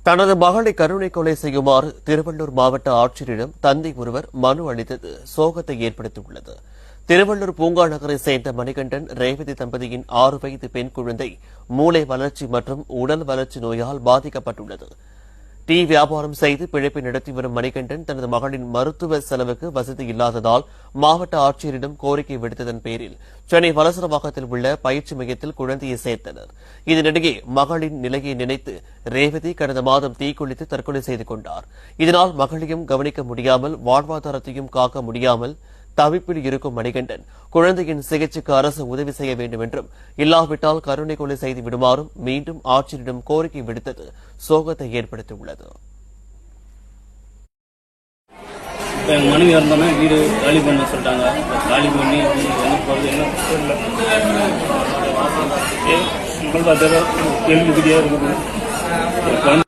தனது மகளை கருணை கொலை செய்யுமாறு திருவள்ளூர் மாவட்ட ஆட்சியரிடம் தந்தை ஒருவர் மனு அளித்தது சோகத்தை ஏற்படுத்தியுள்ளது. திருவள்ளூர் பூங்கா நகரை சேர்ந்த மணிகண்டன் ரேவதி தம்பதியின் 6 வயது பெண் குழந்தை மூளை வளர்ச்சி மற்றும் உடல் வளர்ச்சி நோயால் பாதிக்கப்பட்டுள்ளது. டீ வியாபாரம் செய்து பிழைப்பை நடத்தி வரும் மணிகண்டன் தனது மகளின் மருத்துவ செலவுக்கு வசதி இல்லாததால் மாவட்ட ஆட்சியரிடம் கோரிக்கை விடுத்ததன் பேரில் சென்னை வலசரவாக்கத்தில் உள்ள பயிற்சி மையத்தில் குழந்தையை சேர்த்தனர். இதனிடையே மகளின் நிலையை நினைத்து ரேவதி கடந்த மாதம் தீக்குளித்து தற்கொலை செய்து கொண்டார். இதனால் மகளையும் கவனிக்க முடியாமல் வாழ்வாதாரத்தையும் காக்க முடியாமல் தவிப்பில் இருக்கும் மணிகண்டன் குழந்தையின் சிகிச்சைக்கு அரசு உதவி செய்ய வேண்டும் என்றும் இல்லாவிட்டால் கருணை கொலை செய்து விடுமாறும் மீண்டும் ஆட்சியரிடம் கோரிக்கை விடுத்தது சோகத்தை ஏற்படுத்தியுள்ளது. மனைவி இருந்தோன்னா வீடு காலி பண்ண சொல்லிட்டாங்க. காலி பண்ணி என்ன போகிறது என்ன கேள்விக்குறியா இருக்குது.